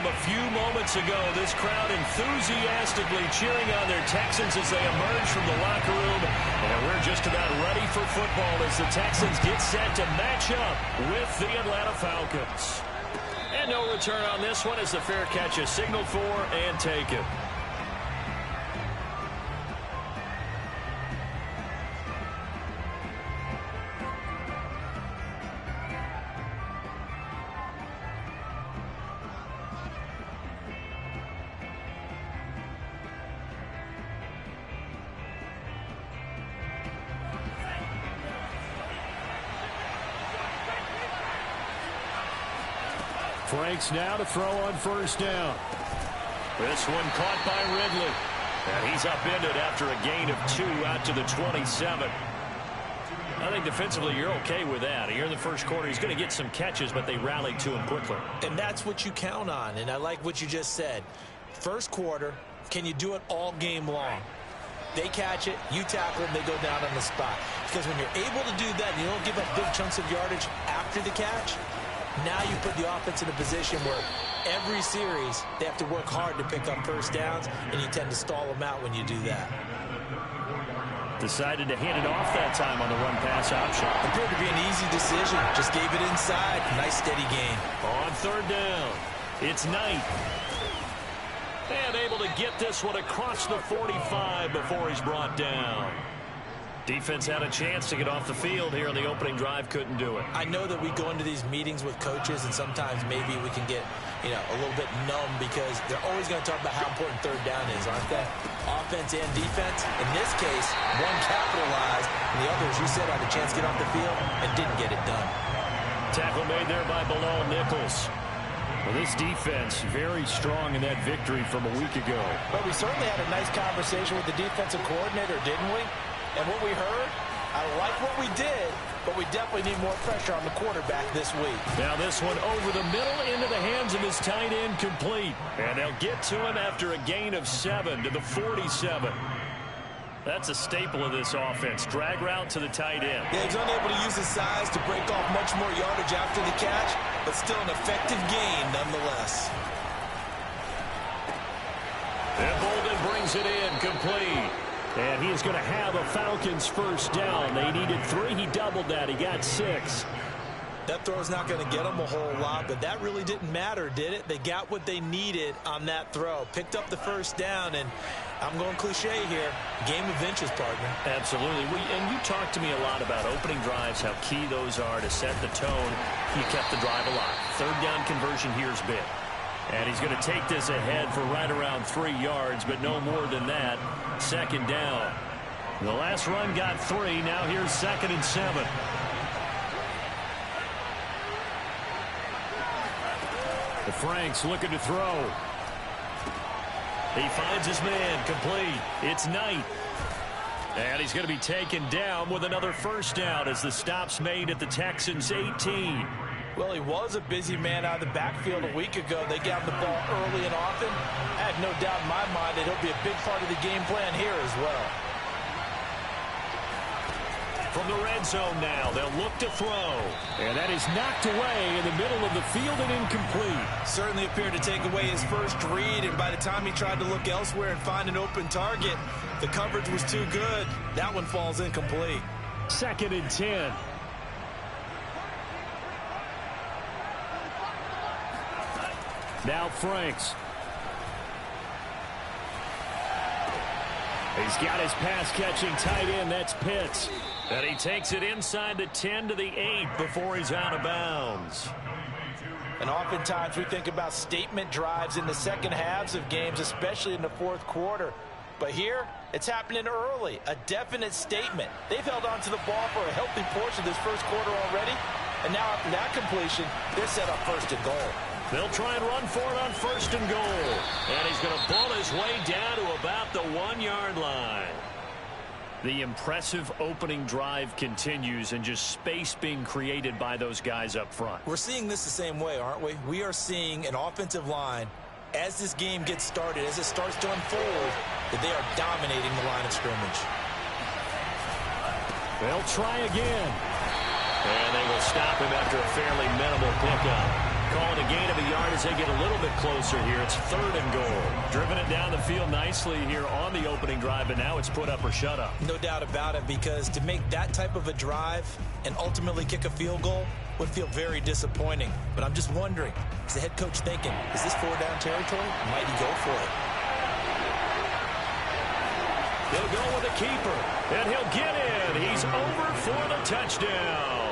from a few moments ago. This crowd enthusiastically cheering on their Texans as they emerge from the locker room. And we're just about ready for football as the Texans get set to match up with the Atlanta Falcons. And no return on this one as the fair catch is signaled for and taken. Franks now to throw on first down. This one caught by Ridley. And he's upended after a gain of 2 out to the 27. I think defensively you're okay with that. Here in the first quarter, he's going to get some catches, but they rallied to him quickly. And that's what you count on. And I like what you just said. First quarter, can you do it all game long? They catch it, you tackle them, they go down on the spot. Because when you're able to do that and you don't give up big chunks of yardage after the catch, now you put the offense in a position where every series they have to work hard to pick up first downs, and you tend to stall them out when you do that. Decided to hand it off that time on the run-pass option. Appeared to be an easy decision. Just gave it inside. Nice steady gain. On third down, it's Knight. And able to get this one across the 45 before he's brought down. Defense had a chance to get off the field here on the opening drive, couldn't do it. I know that we go into these meetings with coaches, and sometimes maybe we can get, a little bit numb because they're always going to talk about how important third down is, aren't they? Offense and defense. In this case, one capitalized, and the other, as you said, had a chance to get off the field and didn't get it done. Tackle made there by Bilal Nichols. Well, this defense very strong in that victory from a week ago. But we certainly had a nice conversation with the defensive coordinator, didn't we? And what we heard, I like what we did, but we definitely need more pressure on the quarterback this week. Now this one over the middle into the hands of his tight end, complete. And they'll get to him after a gain of 7 to the 47. That's a staple of this offense. Drag route to the tight end. Yeah, he's unable to use his size to break off much more yardage after the catch, but still an effective gain nonetheless. And Bolden brings it in, complete. And he is going to have a Falcons first down. They needed 3. He doubled that. He got 6. That throw's not going to get them a whole lot, but that really didn't matter, did it? They got what they needed on that throw. Picked up the first down, and I'm going cliche here. Game of inches, partner. Absolutely. And you talked to me a lot about opening drives, how key those are to set the tone. You kept the drive alive. Third down conversion here is big. And he's going to take this ahead for right around 3 yards, but no more than that. Second down. The last run got 3. Now here's 2nd and 7. The Franks looking to throw. He finds his man, complete. It's Knight. And he's going to be taken down with another first down as the stop's made at the Texans' 18. Well, he was a busy man out of the backfield a week ago. They got him the ball early and often. I have no doubt in my mind that he'll be a big part of the game plan here as well. From the red zone now, they'll look to throw. And that is knocked away in the middle of the field and incomplete. Certainly appeared to take away his first read, and by the time he tried to look elsewhere and find an open target, the coverage was too good. That one falls incomplete. 2nd and 10. Now Franks. He's got his pass-catching tight end. That's Pitts. And he takes it inside the 10 to the 8 before he's out of bounds. And oftentimes we think about statement drives in the second halves of games, especially in the fourth quarter. But here, it's happening early. A definite statement. They've held on to the ball for a healthy portion of this first quarter already. And now after that completion, they're set up 1st and goal. They'll try and run for it on 1st and goal. And he's going to ball his way down to about the 1-yard line. The impressive opening drive continues, and just space being created by those guys up front. We're seeing this the same way, aren't we? We are seeing an offensive line, as this game gets started, as it starts to unfold, that they are dominating the line of scrimmage. They'll try again. And they will stop him after a fairly minimal pickup. call it a gain of a yard as they get a little bit closer here. It's 3rd and goal. Driven it down the field nicely here on the opening drive, and now it's put up or shut up. No doubt about it, because to make that type of a drive and ultimately kick a field goal would feel very disappointing. But I'm just wondering, is the head coach thinking, is this 4-down territory? Might he go for it? They'll go with the keeper, and he'll get in. He's over for the touchdown.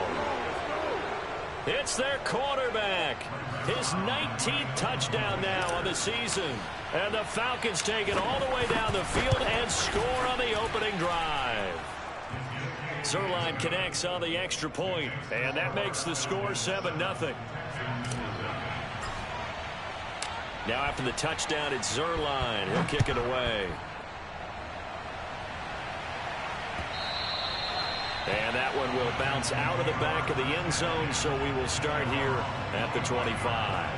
It's their quarterback. His 19th touchdown now on the season. And the Falcons take it all the way down the field and score on the opening drive. Zuerlein connects on the extra point, and that makes the score 7-0. Now after the touchdown, it's Zuerlein. He'll kick it away. And that one will bounce out of the back of the end zone, so we will start here at the 25.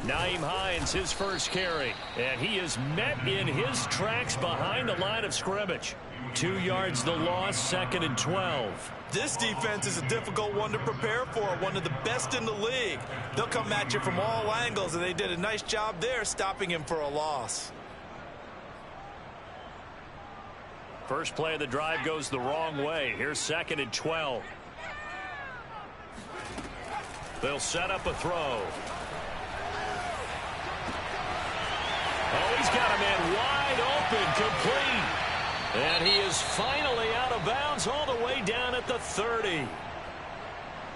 Nyheim Hines, his first carry, and he is met in his tracks behind the line of scrimmage. 2 yards the loss, 2nd and 12. This defense is a difficult one to prepare for, one of the best in the league. They'll come at you from all angles, and they did a nice job there stopping him for a loss. First play of the drive goes the wrong way. Here's 2nd and 12. They'll set up a throw. Oh, he's got a man wide open, complete. And he is finally out of bounds all the way down at the 30.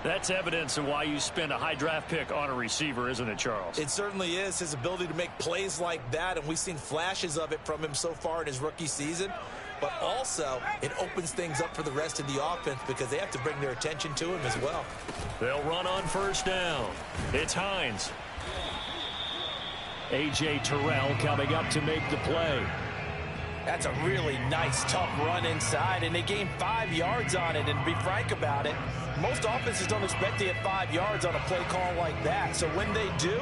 That's evidence of why you spend a high draft pick on a receiver, isn't it, Charles? It certainly is. His ability to make plays like that, and we've seen flashes of it from him so far in his rookie season. But also, it opens things up for the rest of the offense because they have to bring their attention to him as well. They'll run on first down. It's Hines. A.J. Terrell coming up to make the play. That's a really nice, tough run inside, and they gained 5 yards on it. And to be frank about it, most offenses don't expect to get 5 yards on a play call like that. So when they do,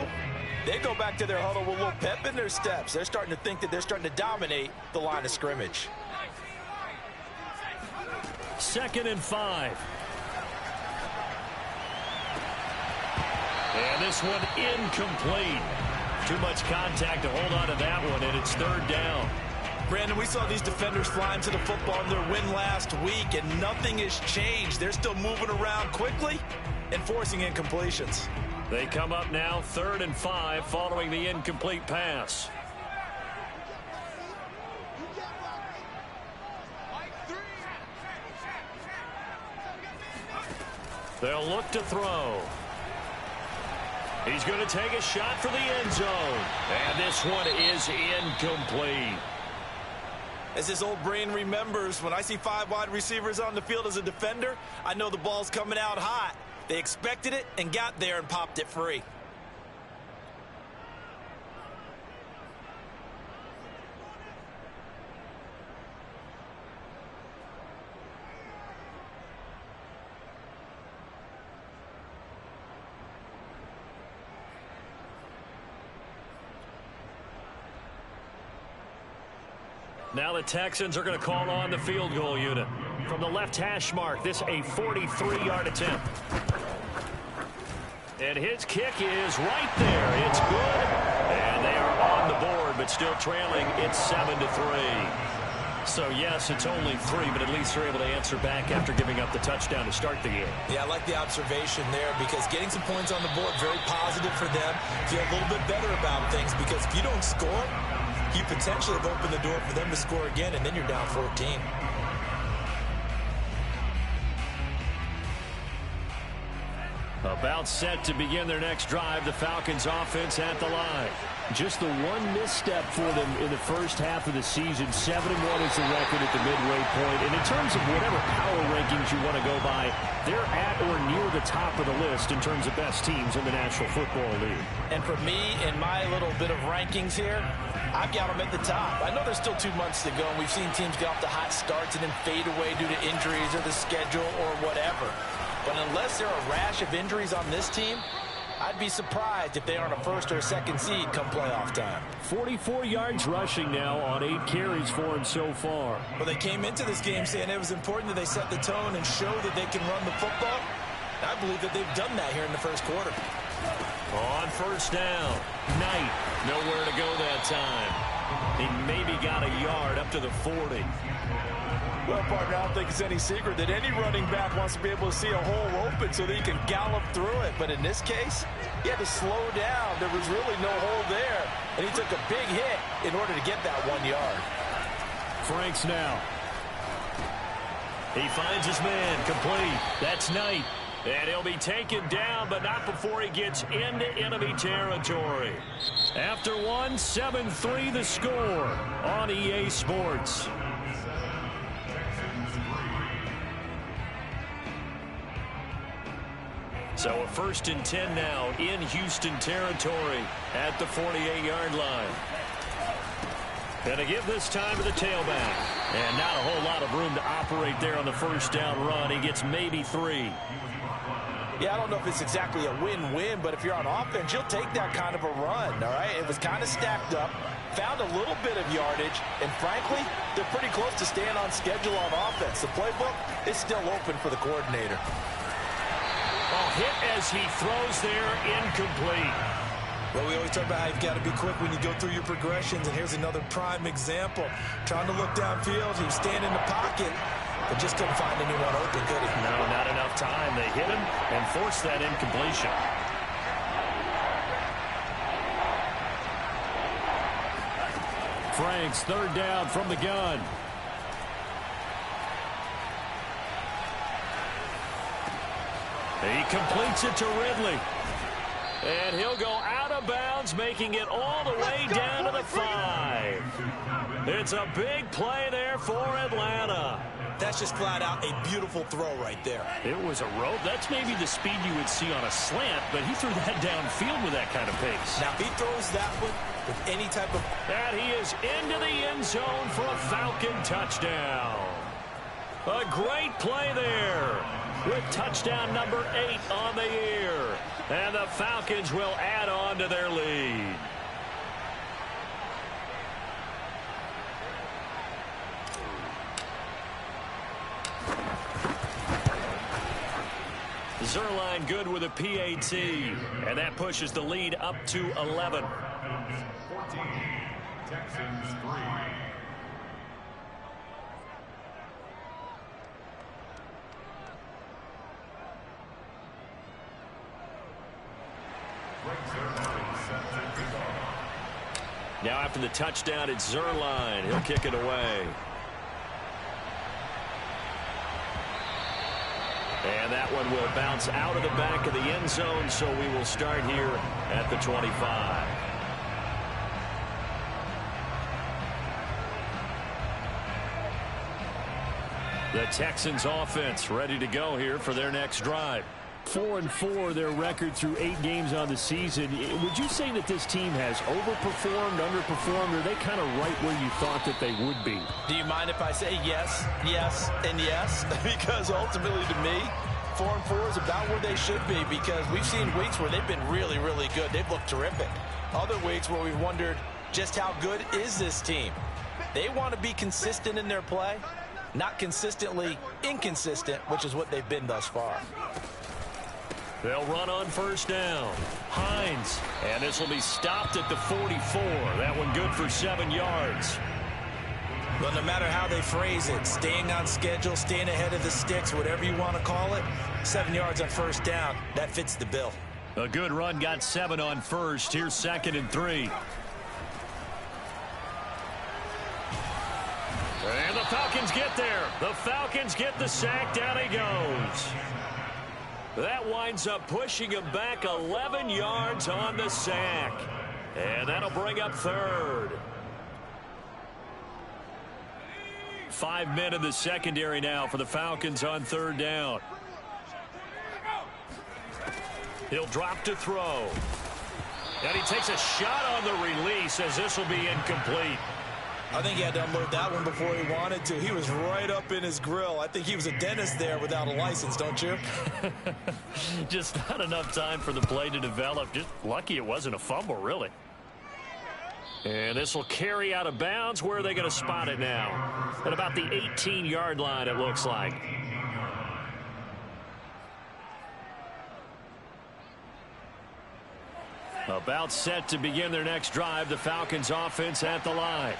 they go back to their huddle with a little pep in their steps. They're starting to think that they're starting to dominate the line of scrimmage. 2nd and 5. And this one incomplete. Too much contact to hold on to that one, and it's 3rd down. Brandon, we saw these defenders fly into the football in their win last week, and nothing has changed. They're still moving around quickly and forcing incompletions. They come up now 3rd and 5 following the incomplete pass. They'll look to throw. He's going to take a shot for the end zone. And this one is incomplete. As his old brain remembers, when I see 5 wide receivers on the field as a defender, I know the ball's coming out hot. They expected it and got there and popped it free. Now the Texans are going to call on the field goal unit. From the left hash mark, this a 43-yard attempt. And his kick is right there. It's good. And they are on the board, but still trailing. It's 7-3. So, yes, it's only 3, but at least they're able to answer back after giving up the touchdown to start the game. Yeah, I like the observation there because getting some points on the board, very positive for them. Feel a little bit better about things because if you don't score, you potentially have opened the door for them to score again, and then you're down 14. About set to begin their next drive, the Falcons offense at the line. Just the one misstep for them in the first half of the season. 7-1 is the record at the midway point. And in terms of whatever power rankings you want to go by, they're at or near the top of the list in terms of best teams in the National Football League. And for me, in my little bit of rankings here, I've got them at the top. I know there's still 2 months to go, and we've seen teams get off to hot starts and then fade away due to injuries or the schedule or whatever. But unless there are a rash of injuries on this team, I'd be surprised if they aren't a first or a second seed come playoff time. 44 yards rushing now on 8 carries for him so far. Well, they came into this game saying it was important that they set the tone and show that they can run the football. I believe that they've done that here in the first quarter. On first down, Knight nowhere to go that time. He maybe got a yard up to the 40. Well, partner, I don't think it's any secret that any running back wants to be able to see a hole open so that he can gallop through it. But in this case, he had to slow down. There was really no hole there, and he took a big hit in order to get that 1 yard. Franks now. He finds his man, complete. That's Knight. And he'll be taken down, but not before he gets into enemy territory. After one, 7-3 the score on EA Sports. So a 1st and 10 now in Houston territory at the 48-yard line. Gonna give this time to the tailback. And not a whole lot of room to operate there on the first down run. He gets maybe 3. Yeah, I don't know if it's exactly a win-win, but if you're on offense, you'll take that kind of a run, all right? It was kind of stacked up, found a little bit of yardage, and frankly, they're pretty close to staying on schedule on offense. The playbook is still open for the coordinator. Hit as he throws there, incomplete. Well, we always talk about how you've got to be quick when you go through your progressions, and here's another prime example. Trying to look downfield, he was standing in the pocket, but just couldn't find anyone open, could he? No, not enough time. They hit him and forced that incompletion. Franks, 3rd down from the gun. He completes it to Ridley. And he'll go out of bounds, making it all the way down to the 5. It's a big play there for Atlanta. That's just flat out a beautiful throw right there. It was a rope. That's maybe the speed you would see on a slant, but he threw that downfield with that kind of pace. Now, if he throws that one with any type of... And he is into the end zone for a Falcon touchdown. A great play there with touchdown number 8 on the year. And the Falcons will add on to their lead. Zerline good with a PAT, and that pushes the lead up to 11. 14, Texans 3. Now after the touchdown, it's Zerline. He'll kick it away. And that one will bounce out of the back of the end zone, so we will start here at the 25. The Texans offense ready to go here for their next drive. 4-4 their record through 8 games on the season. Would you say that this team has overperformed, underperformed, or are they kind of right where you thought that they would be? Do you mind if I say yes, yes, and yes? Because ultimately to me, 4-4 is about where they should be, because we've seen weeks where they've been really, really good. They've looked terrific. Other weeks where we've wondered just how good is this team. They want to be consistent in their play, not consistently inconsistent, which is what they've been thus far. They'll run on first down. Hines. And this will be stopped at the 44. That one good for 7 yards. Well, no matter how they phrase it, staying on schedule, staying ahead of the sticks, whatever you want to call it, 7 yards on first down, that fits the bill. A good run got 7 on first. Here's 2nd and 3. And the Falcons get there. The Falcons get the sack. Down he goes. That winds up pushing him back 11 yards on the sack. And that'll bring up 3rd. 5 men in the secondary now for the Falcons on 3rd down. He'll drop to throw. And he takes a shot on the release as this will be incomplete. I think he had to unload that one before he wanted to. He was right up in his grill. I think he was a dentist there without a license, don't you? Just not enough time for the play to develop. Just lucky it wasn't a fumble, really. And this will carry out of bounds. Where are they going to spot it now? At about the 18-yard line, it looks like. About set to begin their next drive. The Falcons offense at the line.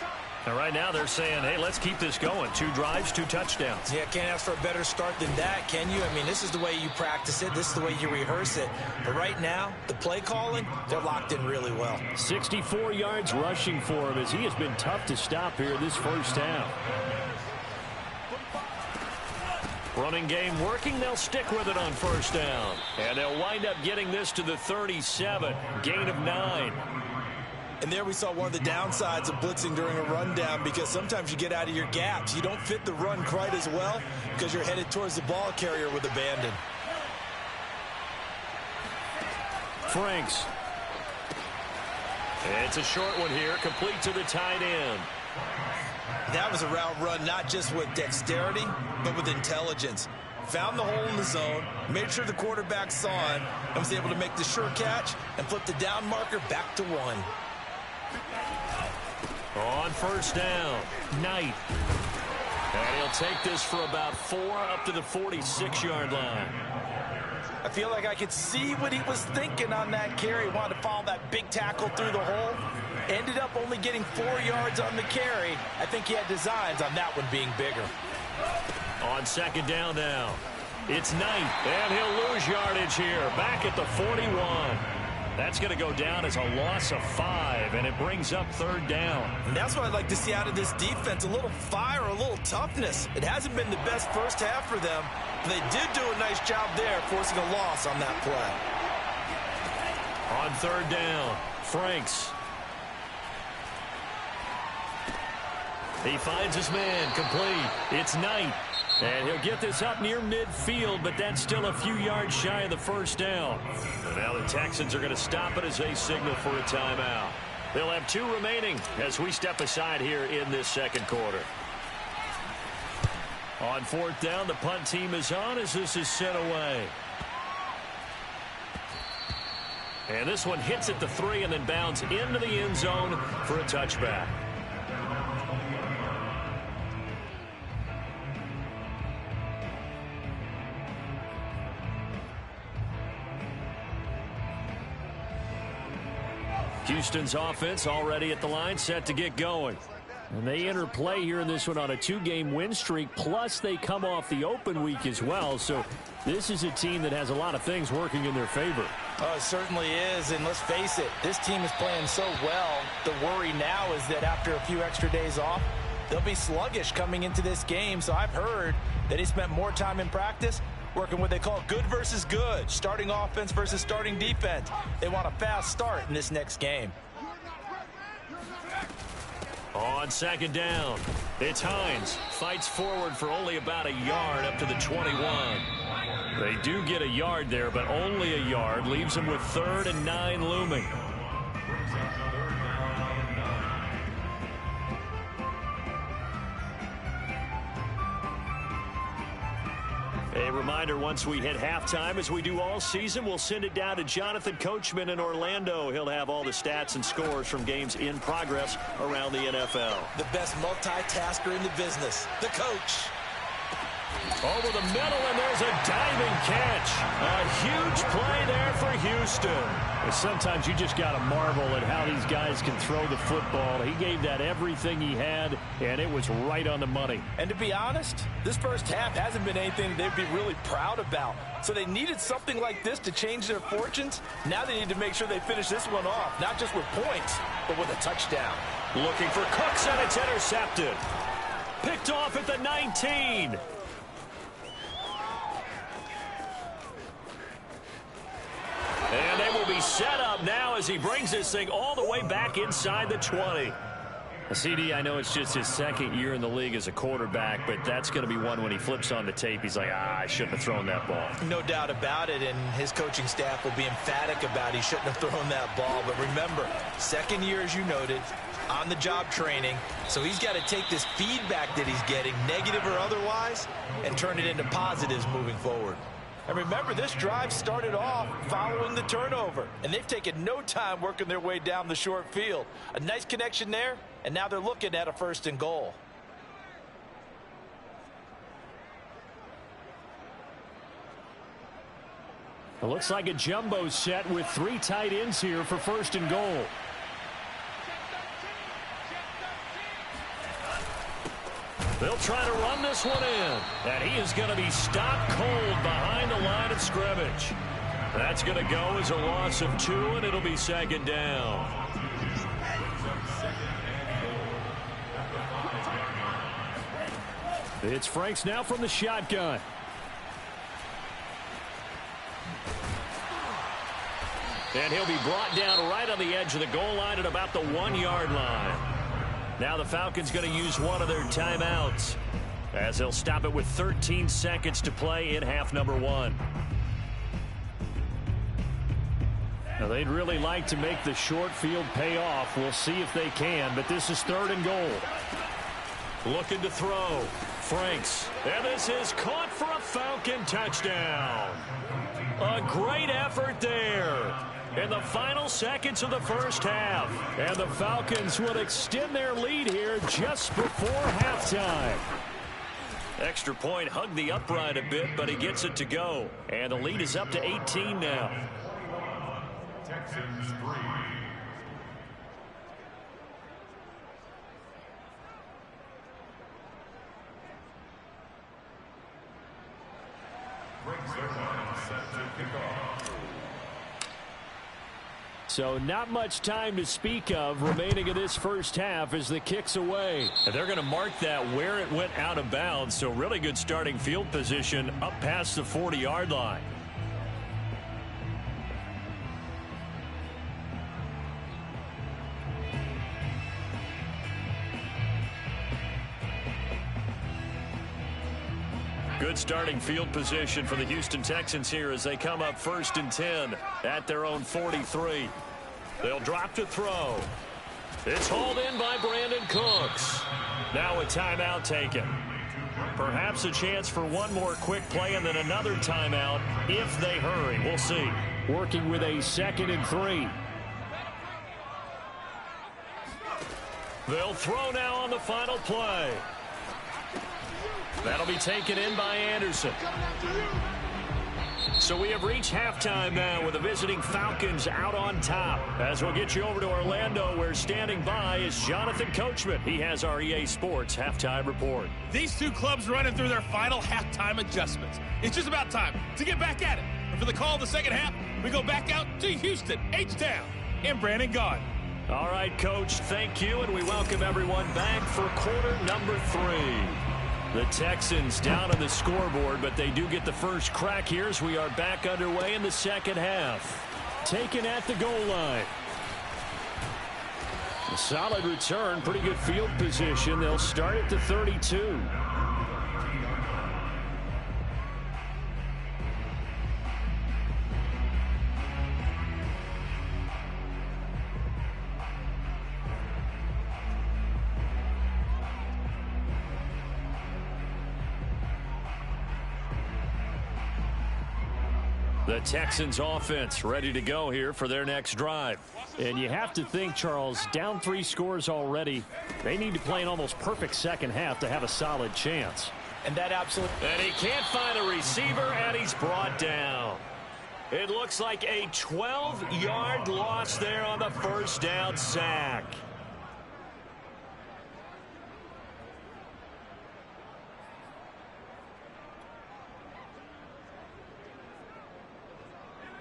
And right now they're saying, hey, let's keep this going. 2 drives, 2 touchdowns. Yeah, can't ask for a better start than that, can you? I mean, this is the way you practice it. This is the way you rehearse it. But right now, the play calling, they're locked in really well. 64 yards rushing for him as he has been tough to stop here this first half. Running game working. They'll stick with it on first down. And they'll wind up getting this to the 37. Gain of 9. And there we saw one of the downsides of blitzing during a rundown, because sometimes you get out of your gaps. You don't fit the run quite as well because you're headed towards the ball carrier with abandon. Franks. It's a short one here, complete to the tight end. That was a route run, not just with dexterity, but with intelligence. Found the hole in the zone, made sure the quarterback saw it, and was able to make the sure catch and flip the down marker back to 1. On first down, Knight. And he'll take this for about 4 up to the 46-yard line. I feel like I could see what he was thinking on that carry. Wanted to follow that big tackle through the hole. Ended up only getting 4 yards on the carry. I think he had designs on that one being bigger. On second down now, it's Knight. And he'll lose yardage here. Back at the 41. That's going to go down as a loss of 5, and it brings up third down. And that's what I'd like to see out of this defense, a little fire, a little toughness. It hasn't been the best first half for them, but they did do a nice job there forcing a loss on that play. On third down, Franks. He finds his man, complete. It's Knight. And he'll get this up near midfield, but that's still a few yards shy of the first down. And now the Texans are going to stop it as they signal for a timeout. They'll have 2 remaining as we step aside here in this second quarter. On fourth down, the punt team is on as this is sent away. And this one hits at the 3 and then bounds into the end zone for a touchback. Houston's offense already at the line, set to get going. And they enter play here in this one on a 2-game win streak, plus they come off the open week as well. So this is a team that has a lot of things working in their favor. Oh, it certainly is, and let's face it, this team is playing so well. The worry now is that after a few extra days off, they'll be sluggish coming into this game. So I've heard that he spent more time in practice working what they call good versus good, starting offense versus starting defense. They want a fast start in this next game. On second down, it's Hines. Fights forward for only about a yard up to the 21. They do get a yard there, but only a yard. Leaves them with 3rd and 9 looming. A reminder, once we hit halftime, as we do all season, we'll send it down to Jonathan Coachman in Orlando. He'll have all the stats and scores from games in progress around the NFL. The best multitasker in the business, the coach. Over the middle, and there's a diving catch. A huge play there for Houston. Sometimes you just got to marvel at how these guys can throw the football. He gave that everything he had, and it was right on the money. And to be honest, this first half hasn't been anything they'd be really proud about. So they needed something like this to change their fortunes. Now they need to make sure they finish this one off, not just with points, but with a touchdown. Looking for Cooks, and it's intercepted. Picked off at the 19. And they will be set up now as he brings this thing all the way back inside the 20. CD, I know it's just his 2nd year in the league as a quarterback, but that's going to be one when he flips on the tape. He's like, I shouldn't have thrown that ball. No doubt about it, and his coaching staff will be emphatic about he shouldn't have thrown that ball. But remember, 2nd year, as you noted, on-the-job training. So he's got to take this feedback that he's getting, negative or otherwise, and turn it into positives moving forward. And remember, this drive started off following the turnover, and they've taken no time working their way down the short field. A nice connection there, and now they're looking at a 1st and goal. It looks like a jumbo set with 3 tight ends here for 1st and goal. They'll try to run this one in. And he is going to be stopped cold behind the line of scrimmage. That's going to go as a loss of 2, and it'll be 2nd down. It's Franks now from the shotgun. And he'll be brought down right on the edge of the goal line at about the 1-yard line. Now the Falcons going to use one of their timeouts as they'll stop it with 13 seconds to play in half number 1. Now they'd really like to make the short field pay off. We'll see if they can, but this is 3rd and goal. Looking to throw. Franks. And this is caught for a Falcon touchdown. A great effort there in the final seconds of the 1st half. And the Falcons will extend their lead here just before halftime. Extra point hugged the upright a bit, but he gets it to go. And the lead is up to 18 now. Texans 3. So not much time to speak of remaining in this 1st half as the kick's away. And they're going to mark that where it went out of bounds. So really good starting field position up past the 40-yard line. Good starting field position for the Houston Texans here as they come up 1st and 10 at their own 43. They'll drop to throw. It's hauled in by Brandon Cooks. Now a timeout taken. Perhaps a chance for one more quick play and then another timeout if they hurry. We'll see. Working with a 2nd and 3. They'll throw now on the final play. That'll be taken in by Anderson. So we have reached halftime now with the visiting Falcons out on top. As we'll get you over to Orlando, where standing by is Jonathan Coachman. He has our EA Sports halftime report. These two clubs running through their final halftime adjustments. It's just about time to get back at it. And for the call of the 2nd half, we go back out to Houston, H-Town, and Brandon Gaudin. All right, Coach, thank you, and we welcome everyone back for quarter number 3. The Texans down on the scoreboard, but they do get the first crack here as we are back underway in the 2nd half. Taken at the goal line. A solid return, pretty good field position. They'll start at the 32. The Texans offense ready to go here for their next drive. And you have to think, Charles, down 3 scores already. They need to play an almost perfect 2nd half to have a solid chance. And that absolutely. And he can't find a receiver, and he's brought down. It looks like a 12-yard loss there on the 1st down sack.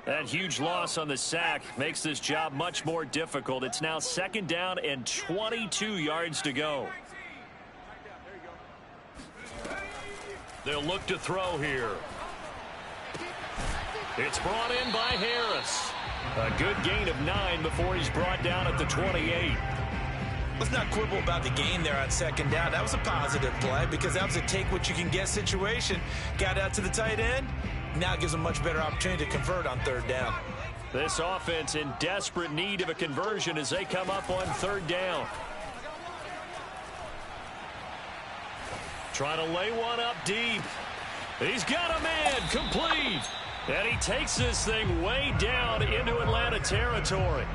That huge loss on the sack makes this job much more difficult. It's now 2nd down and 22 yards to go. They'll look to throw here. It's brought in by Harris. A good gain of 9 before he's brought down at the 28. Let's not quibble about the gain there on 2nd down. That was a positive play because that was a take-what-you-can-get situation. Got out to the tight end. Now gives them much better opportunity to convert on 3rd down. This offense in desperate need of a conversion as they come up on 3rd down. trying to lay one up deep. He's got a man, complete. And he takes this thing way down into Atlanta territory.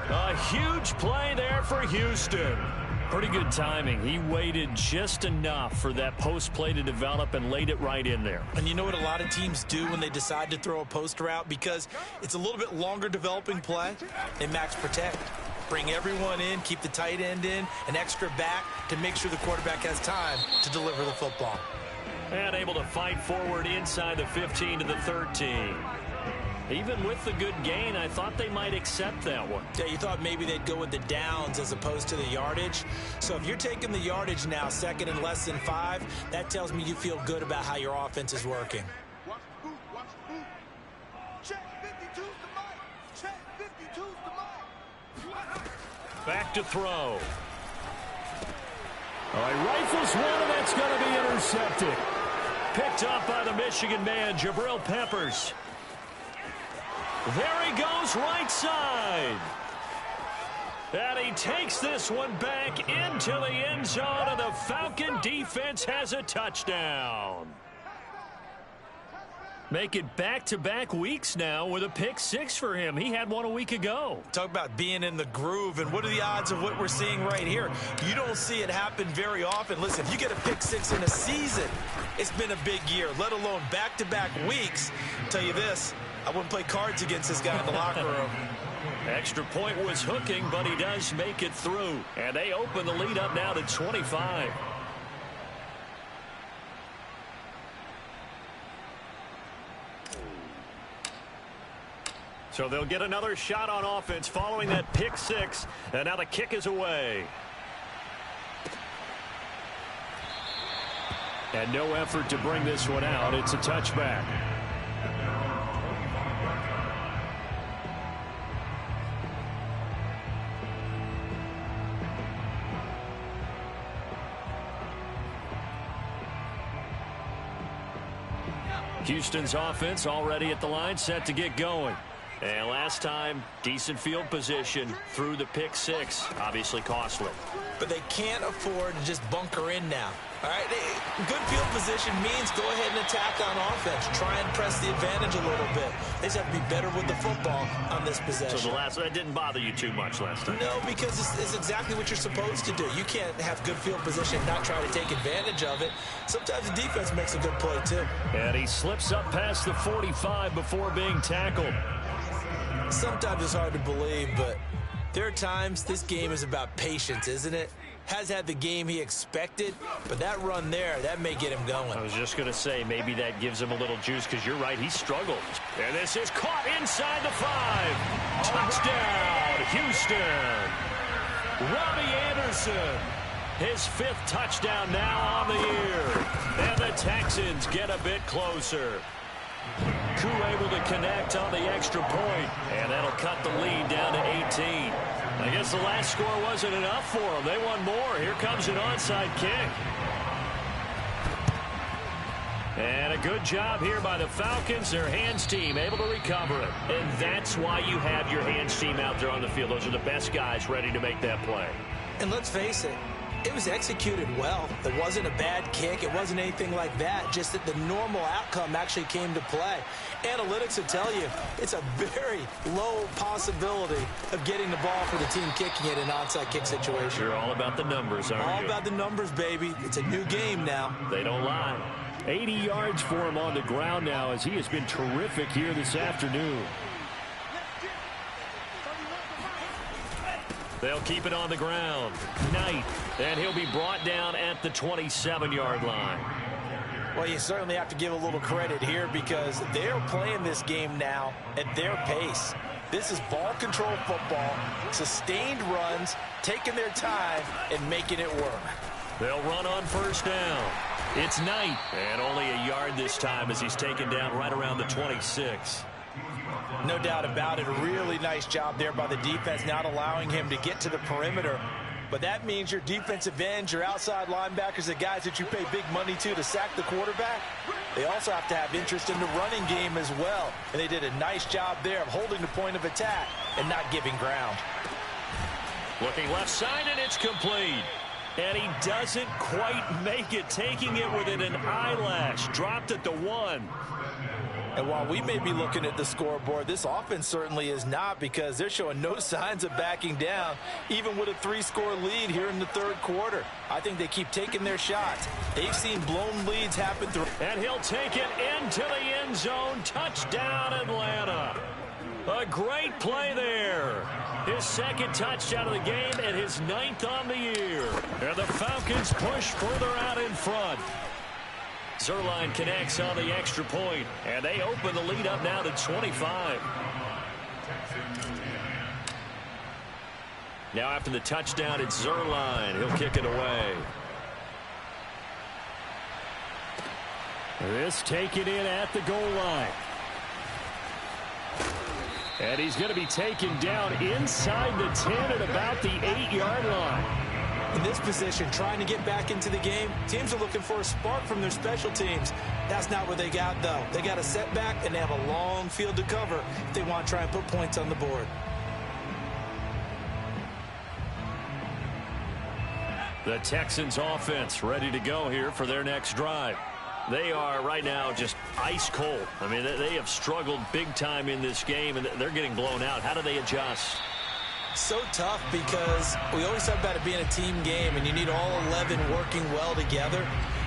A huge play there for Houston. Pretty good timing. He waited just enough for that post play to develop and laid it right in there. And you know what a lot of teams do when they decide to throw a post route? Because it's a little bit longer developing play, they max protect. Bring everyone in, keep the tight end in, an extra back to make sure the quarterback has time to deliver the football. And able to fight forward inside the 15 to the 13. Even with the good gain, I thought they might accept that one. Yeah, you thought maybe they'd go with the downs as opposed to the yardage. So if you're taking the yardage now, second and less than 5, that tells me you feel good about how your offense is working. Watch the boot, watch the boot. Check 52's the mic. Check 52's the mic. Back to throw. All right, rifles one, and that's going to be intercepted. Picked up by the Michigan man, Jabril Peppers. There he goes, right side. And he takes this one back into the end zone, and the Falcon defense has a touchdown. Make it back-to-back weeks now with a pick 6 for him. He had one a week ago. Talk about being in the groove, and what are the odds of what we're seeing right here? You don't see it happen very often. Listen, if you get a pick 6 in a season, it's been a big year, let alone back-to-back weeks. I'll tell you this, I wouldn't play cards against this guy in the locker room. Extra point was hooking, but he does make it through. And they open the lead up now to 25. So they'll get another shot on offense following that pick 6. And now the kick is away. And no effort to bring this one out. It's a touchback. Houston's offense already at the line, set to get going. And last time, decent field position through the pick 6. Obviously costly. But they can't afford to just bunker in now. All right, good field position means go ahead and attack on offense. Try and press the advantage a little bit. They just have to be better with the football on this possession. So that didn't bother you too much last time? No, because it's exactly what you're supposed to do. You can't have good field position and not try to take advantage of it. Sometimes the defense makes a good play, too. And he slips up past the 45 before being tackled. Sometimes it's hard to believe, but there are times this game is about patience, isn't it? Has had the game he expected, but that run there, that may get him going. I was just going to say, maybe that gives him a little juice, because you're right, he struggled. And this is caught inside the 5. Touchdown, Houston. Robbie Anderson, his 5th touchdown now on the year. And the Texans get a bit closer. Koo able to connect on the extra point, and that'll cut the lead down to 18. I guess the last score wasn't enough for them. They want more. Here comes an onside kick. And a good job here by the Falcons. Their hands team able to recover it. And that's why you have your hands team out there on the field. Those are the best guys ready to make that play. And let's face it, it was executed well. It wasn't a bad kick. It wasn't anything like that. Just that the normal outcome actually came to play. Analytics will tell you it's a very low possibility of getting the ball for the team kicking it in an onside kick situation. You're all about the numbers, aren't you? All about the numbers, baby. It's a new game now. They don't lie. 80 yards for him on the ground now as he has been terrific here this afternoon. They'll keep it on the ground. Knight. And he'll be brought down at the 27-yard line. Well, you certainly have to give a little credit here because they're playing this game now at their pace. This is ball control football, sustained runs, taking their time and making it work. They'll run on first down. It's Knight. And only a yard this time as he's taken down right around the 26. No doubt about it. A really nice job there by the defense, not allowing him to get to the perimeter. But that means your defensive ends, your outside linebackers, the guys that you pay big money to sack the quarterback, they also have to have interest in the running game as well. And they did a nice job there of holding the point of attack and not giving ground. Looking left side, and it's complete. And he doesn't quite make it, taking it within an eyelash. Dropped it to 1. And while we may be looking at the scoreboard, this offense certainly is not, because they're showing no signs of backing down, even with a 3-score lead here in the third quarter. I think they keep taking their shots. They've seen blown leads happen through. And he'll take it into the end zone. Touchdown, Atlanta. A great play there. His second touchdown of the game and his 9th on the year. And the Falcons push further out in front. Zuerlein connects on the extra point, and they open the lead up now to 25. Now after the touchdown, it's Zuerlein. He'll kick it away. This taken in at the goal line. And he's going to be taken down inside the 10 at about the 8-yard line. In this position, trying to get back into the game, teams are looking for a spark from their special teams. That's not what they got, though. They got a setback, and they have a long field to cover if they want to try and put points on the board. The Texans offense ready to go here for their next drive. They are right now just ice cold. I mean, they have struggled big time in this game, and they're getting blown out. How do they adjust? So tough, because we always talk about it being a team game, and you need all 11 working well together.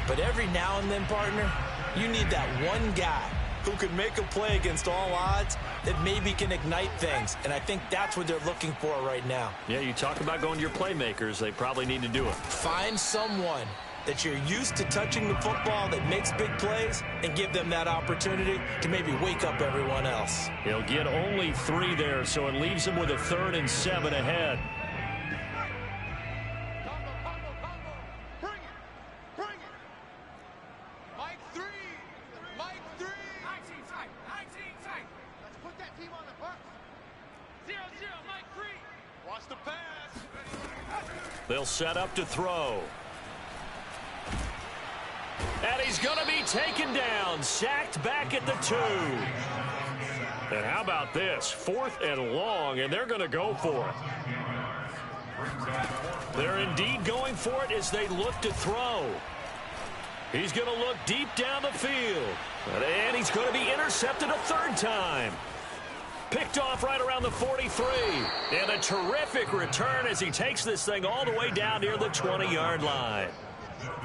But every now and then, partner, you need that one guy who can make a play against all odds that maybe can ignite things. And I think that's what they're looking for right now. Yeah, you talk about going to your playmakers. They probably need to do it. Find someone that you're used to touching the football that makes big plays and give them that opportunity to maybe wake up everyone else. He'll get only 3 there, so it leaves him with a 3rd and 7 ahead. Bring it. Bring it. Mike 3. Mike 3. 19 tight. 19 tight. Let's put that team on the bus. 0-0, Mike 3. Watch the pass. They'll set up to throw. And he's going to be taken down, sacked back at the 2. And how about this? 4th and long, and they're going to go for it. They're indeed going for it as they look to throw. He's going to look deep down the field. And he's going to be intercepted a 3rd time. Picked off right around the 43. And a terrific return as he takes this thing all the way down near the 20-yard line.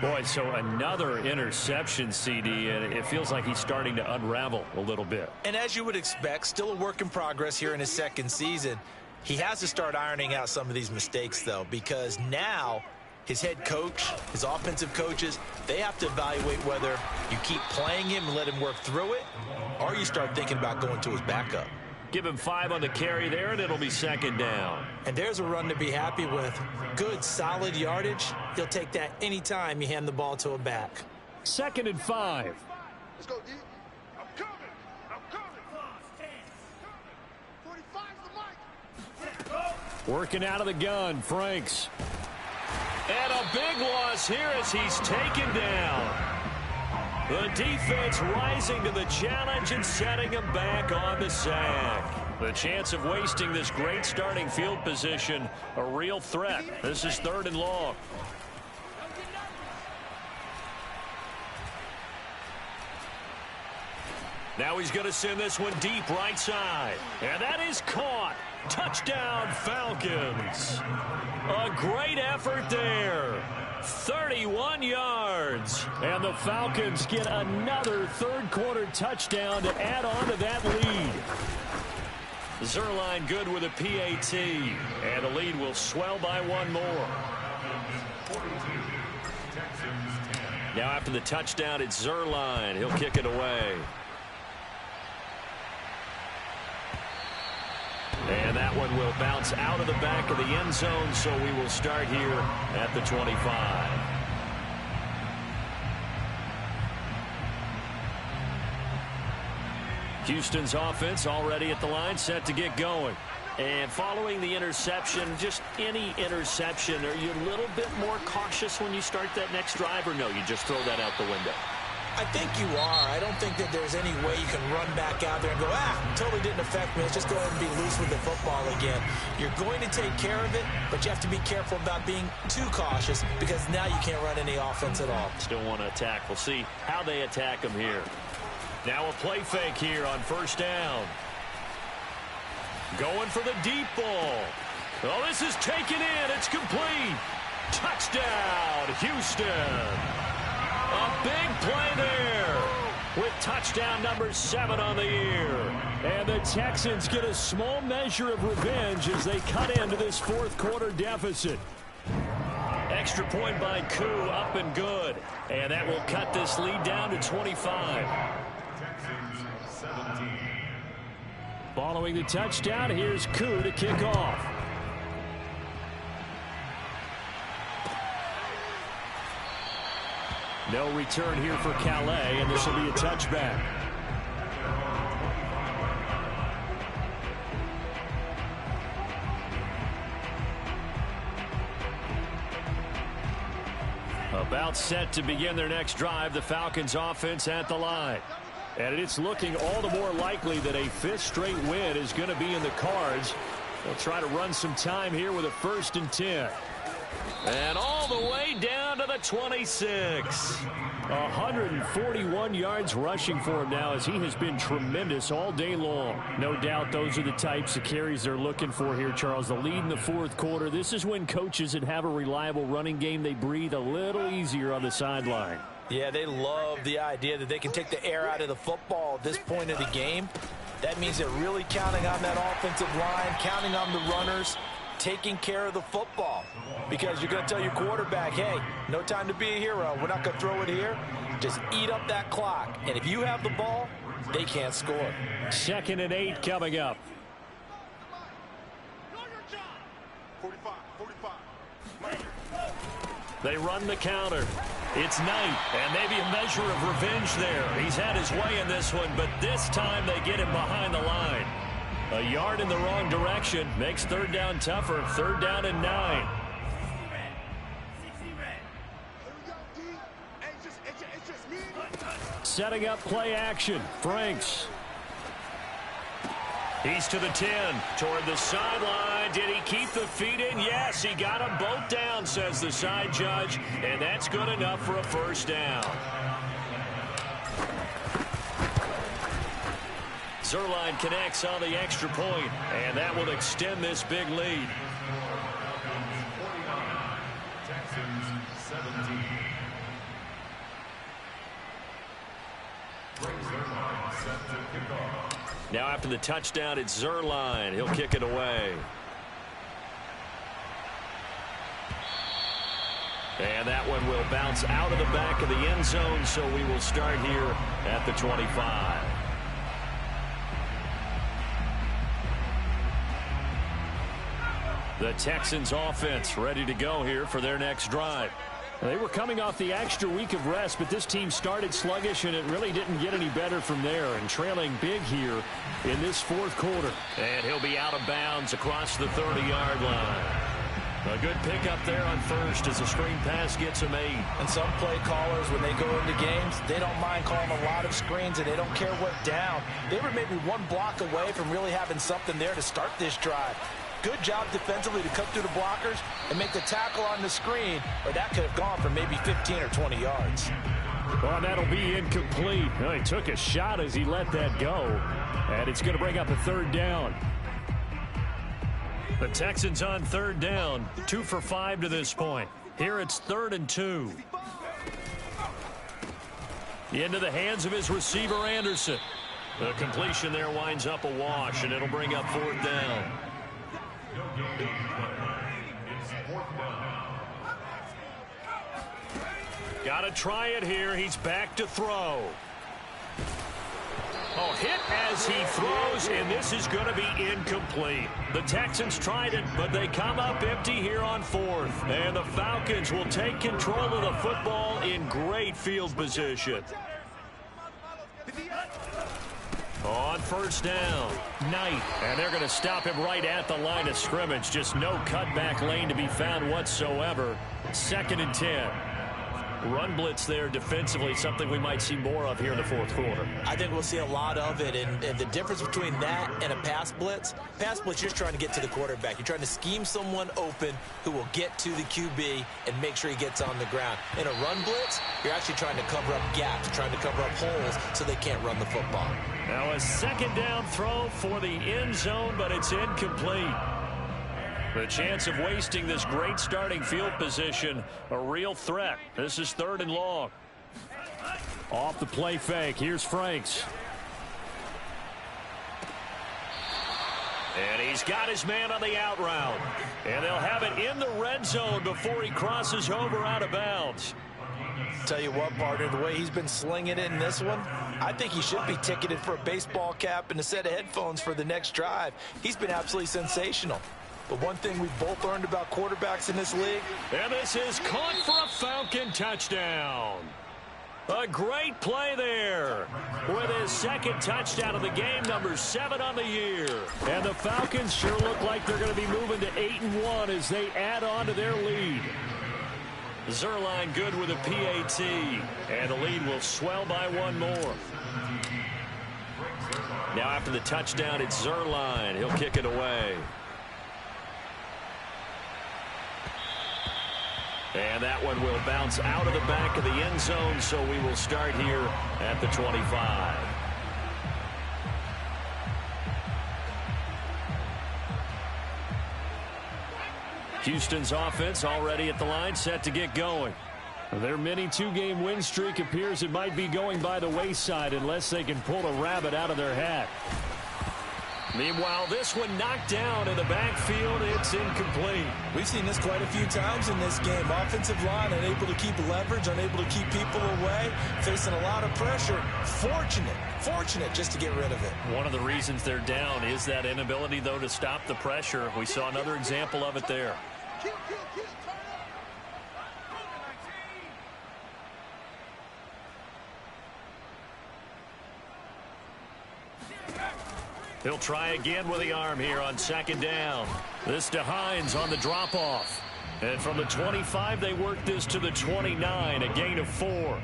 Boy, so another interception, CD, and it feels like he's starting to unravel a little bit. And as you would expect, still a work in progress here in his 2nd season. He has to start ironing out some of these mistakes, though, because now his head coach, his offensive coaches, they have to evaluate whether you keep playing him and let him work through it, or you start thinking about going to his backup. Give him 5 on the carry there, and it'll be 2nd down. And there's a run to be happy with. Good, solid yardage. He'll take that anytime you hand the ball to a back. 2nd and 5. Let's go, D. I'm coming. I'm coming. 45's the mic. Working out of the gun, Franks. And a big loss here as he's taken down. The defense rising to the challenge and setting him back on the sack. The chance of wasting this great starting field position, a real threat. This is 3rd and long. Now he's going to send this one deep right side. And that is caught. Touchdown, Falcons. A great effort there. 31 yards. And the Falcons get another 3rd quarter touchdown to add on to that lead. Zuerlein good with a PAT. And the lead will swell by 1 more. Now after the touchdown, it's Zuerlein. He'll kick it away. And that one will bounce out of the back of the end zone, so we will start here at the 25. Houston's offense already at the line, set to get going. And following the interception, just any interception, are you a little bit more cautious when you start that next drive, or no, you just throw that out the window? I think you are. I don't think that there's any way you can run back out there and go, totally didn't affect me. Let's just go ahead and be loose with the football again. You're going to take care of it, but you have to be careful about being too cautious because now you can't run any offense at all. Still want to attack. We'll see how they attack him here. Now a play fake here on first down. Going for the deep ball. Oh, this is taken in. It's complete. Touchdown, Houston. A big play there with touchdown number 7 on the year. And the Texans get a small measure of revenge as they cut into this fourth quarter deficit. Extra point by Koo, up and good. And that will cut this lead down to 25. Texans 17. Following the touchdown, here's Koo to kick off. No return here for Calais, and this will be a touchback. About set to begin their next drive, the Falcons offense at the line. And it's looking all the more likely that a 5th straight win is going to be in the cards. They'll try to run some time here with a 1st and 10. And all the way down to the 26. 141 yards rushing for him now as he has been tremendous all day long. No doubt those are the types of carries they're looking for here, Charles. The lead in the fourth quarter. This is when coaches that have a reliable running game, they breathe a little easier on the sideline. Yeah, they love the idea that they can take the air out of the football at this point of the game. That means they're really counting on that offensive line, counting on the runners, taking care of the football. Because you're going to tell your quarterback, hey, no time to be a hero. We're not going to throw it here. Just eat up that clock. And if you have the ball, they can't score. 2nd and 8 coming up. 45. They run the counter. It's Knight, and maybe a measure of revenge there. He's had his way in this one, but this time they get him behind the line. A yard in the wrong direction makes 3rd down tougher. 3rd down and 9. Setting up play action. Franks. He's to the 10, toward the sideline. Did he keep the feet in? Yes, he got them both down, says the side judge, and that's good enough for a 1st down. Zuerlein connects on the extra point, and that will extend this big lead. Texans 17. Zuerlein set to kick off. Now after the touchdown, it's Zuerlein. He'll kick it away. And that one will bounce out of the back of the end zone, so we will start here at the 25. The Texans offense ready to go here for their next drive. They were coming off the extra week of rest, but this team started sluggish, and it really didn't get any better from there. And trailing big here in this fourth quarter. And he'll be out of bounds across the 30-yard line. A good pickup there on first as the screen pass gets him 8. And some play callers, when they go into games, they don't mind calling a lot of screens, and they don't care what down. They were maybe one block away from really having something there to start this drive. Good job defensively to cut through the blockers and make the tackle on the screen, or that could have gone for maybe 15 or 20 yards. Well, that'll be incomplete. Well, he took a shot as he let that go, and it's going to bring up a 3rd down. The Texans on 3rd down, 2 for 5 to this point. Here it's 3rd and 2. Into the hands of his receiver, Anderson. The completion there winds up a wash, and it'll bring up 4th down. It's 4th down. Got to try it here. He's back to throw. Oh, hit as he throws, and this is going to be incomplete. The Texans tried it, but they come up empty here on 4th. And the Falcons will take control of the football in great field position. On 1st down, Knight, and they're going to stop him right at the line of scrimmage. Just no cutback lane to be found whatsoever. 2nd and 10. run blitz there defensively, something we might see more of here in the fourth quarter. I think we'll see a lot of it, and the difference between that and a pass blitz, you're just trying to get to the quarterback. You're trying to scheme someone open who will get to the QB and make sure he gets on the ground. In a run blitz, you're actually trying to cover up gaps, trying to cover up holes so they can't run the football. Now a second down throw for the end zone, but it's incomplete. The chance of wasting this great starting field position, a real threat. This is 3rd and long. Off the play fake, here's Franks. And he's got his man on the out route. And they'll have it in the red zone before he crosses over out of bounds. Tell you what, partner, the way he's been slinging it in this one, I think he should be ticketed for a baseball cap and a set of headphones for the next drive. He's been absolutely sensational. But one thing we've both learned about quarterbacks in this league. And this is caught for a Falcon touchdown. A great play there with his second touchdown of the game, number 7 on the year. And the Falcons sure look like they're going to be moving to 8-1 as they add on to their lead. Zuerlein good with a PAT, and the lead will swell by 1 more. Now after the touchdown, it's Zuerlein. He'll kick it away. And that one will bounce out of the back of the end zone, so we will start here at the 25. Houston's offense already at the line, set to get going. Their mini 2-game win streak appears it might be going by the wayside unless they can pull a rabbit out of their hat. Meanwhile, this one knocked down in the backfield. It's incomplete. We've seen this quite a few times in this game. Offensive line unable to keep leverage, unable to keep people away, facing a lot of pressure. Fortunate just to get rid of it. One of the reasons they're down is that inability, though, to stop the pressure. We saw another example of it there. He'll try again with the arm here on 2nd down. This to Hines on the drop-off. And from the 25, they work this to the 29, a gain of 4.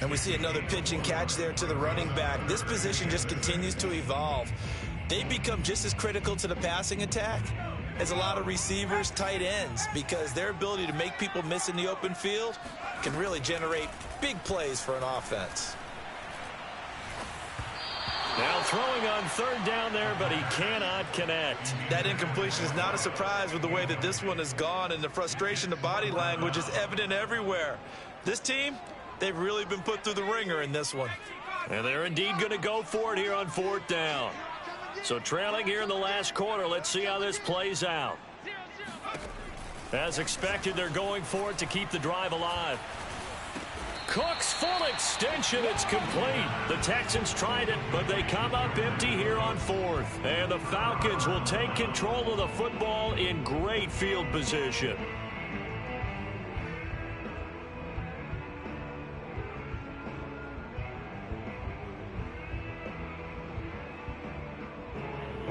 And we see another pitch and catch there to the running back. This position just continues to evolve. They become just as critical to the passing attack as a lot of receivers, tight ends, because their ability to make people miss in the open field can really generate big plays for an offense. Now throwing on 3rd down there, but he cannot connect. That incompletion is not a surprise with the way that this one has gone, and the frustration, the body language is evident everywhere. This team, they've really been put through the ringer in this one. And they're indeed going to go for it here on 4th down. So trailing here in the last quarter, let's see how this plays out. As expected, they're going for it to keep the drive alive. Cook's full extension, it's complete. The Texans tried it, but they come up empty here on 4th. And the Falcons will take control of the football in great field position.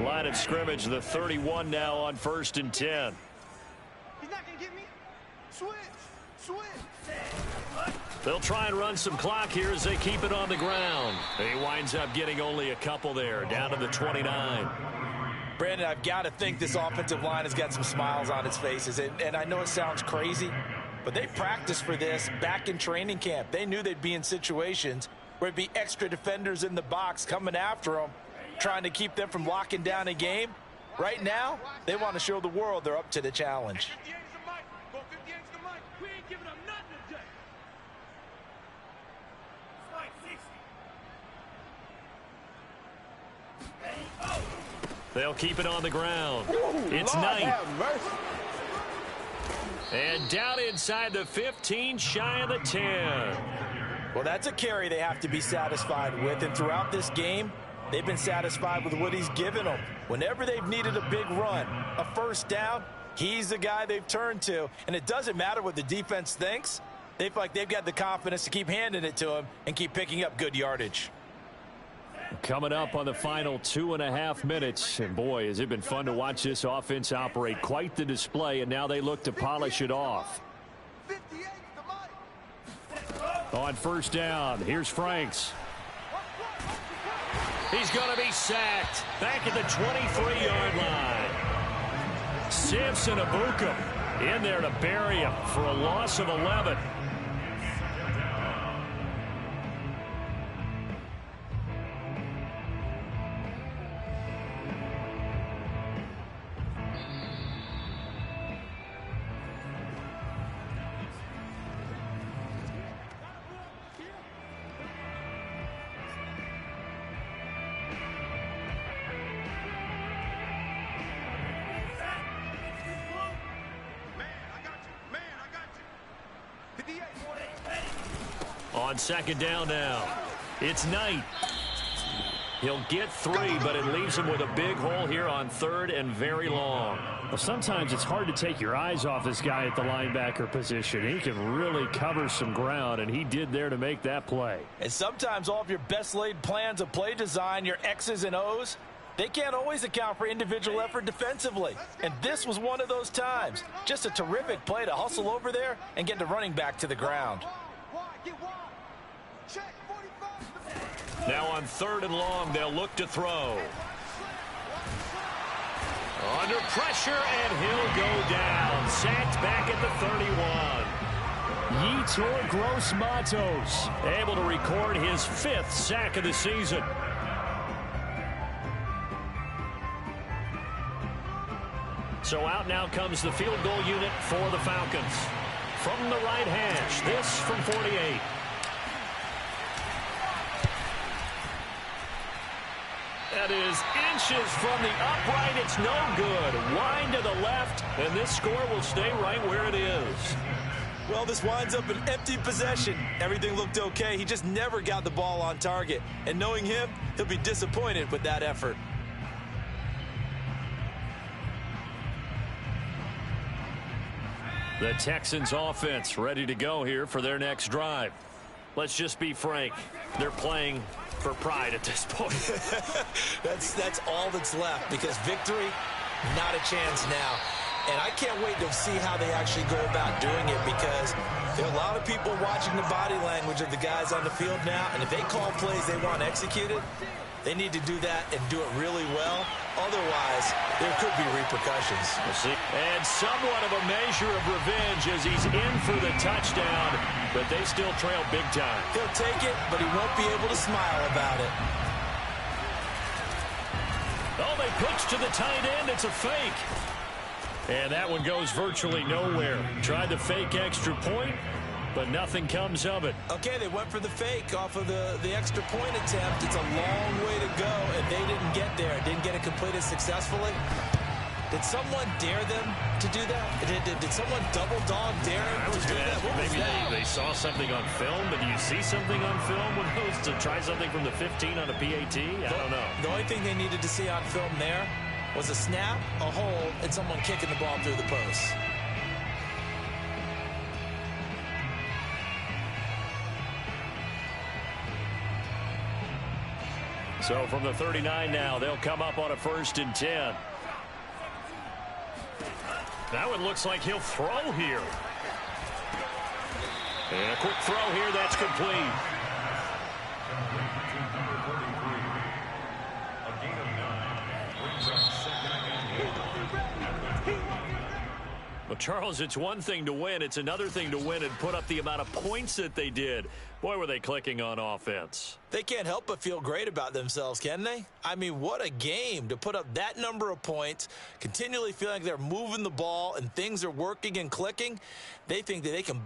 Line of scrimmage, the 31 now on 1st and 10. He's not going to get me. Switch. They'll try and run some clock here as they keep it on the ground. He winds up getting only a couple there, down to the 29. Brandon, I've got to think this offensive line has got some smiles on its faces. And I know it sounds crazy, but they practiced for this back in training camp. They knew they'd be in situations where there'd be extra defenders in the box coming after them, trying to keep them from locking down a game. Right now, they want to show the world they're up to the challenge. They'll keep it on the ground. It's Knight. And down inside the 15, shy of the 10. Well, that's a carry they have to be satisfied with. And throughout this game, they've been satisfied with what he's given them. Whenever they've needed a big run, a 1st down, he's the guy they've turned to. And it doesn't matter what the defense thinks. They feel like they've got the confidence to keep handing it to him and keep picking up good yardage. Coming up on the final 2.5 minutes. And boy, has it been fun to watch this offense operate. Quite the display, and now they look to polish it off. 58 to Mike. On first down, here's Franks. He's going to be sacked back at the 23-yard line. Samson Abuka in there to bury him for a loss of 11. On second down now, it's Knight. He'll get 3, but it leaves him with a big hole here on 3rd and very long. Well, sometimes it's hard to take your eyes off this guy at the linebacker position. He can really cover some ground, and he did there to make that play. And sometimes all of your best laid plans of play design, your X's and O's, they can't always account for individual effort defensively. And this was one of those times. Just a terrific play to hustle over there and get the running back to the ground. Now on 3rd and long, they'll look to throw. Under pressure, and he'll go down. Sacked back at the 31. Yetur Gross-Matos Able to record his 5th sack of the season. So out now comes the field goal unit for the Falcons. From the right hash, this from 48. That is inches from the upright. It's no good. Wind to the left, and this score will stay right where it is. Well, this winds up an empty possession. Everything looked okay. He just never got the ball on target. And knowing him, he'll be disappointed with that effort. The Texans offense ready to go here for their next drive. Let's just be frank. They're playing for pride at this point. That's all that's left, because victory, not a chance now. And I can't wait to see how they actually go about doing it, because there are a lot of people watching the body language of the guys on the field now, and if they call plays they want executed, they need to do that and do it really well. Otherwise, there could be repercussions. We'll see. And somewhat of a measure of revenge as he's in for the touchdown, but they still trail big time. He'll take it, but he won't be able to smile about it. Oh, they pitch to the tight end. It's a fake. And that one goes virtually nowhere. Tried the fake extra point, but nothing comes of it. Okay, they went for the fake off of the extra point attempt. It's a long way to go, and they didn't get there. Didn't get it completed successfully. Did someone dare them to do that? Did someone double dog dare them to do that? What was maybe that? they saw something on film, but do you see something on film when it goes to try something from the 15 on a PAT? I don't know. The only thing they needed to see on film there was a snap, a hold, and someone kicking the ball through the post. So from the 39 now, they'll come up on a 1st and 10. That one looks like he'll throw here. And a quick throw here, that's complete. Well, Charles, it's one thing to win. It's another thing to win and put up the amount of points that they did. Boy, were they clicking on offense. They can't help but feel great about themselves, can they? I mean, what a game to put up that number of points, continually feeling like they're moving the ball and things are working and clicking. They think that they can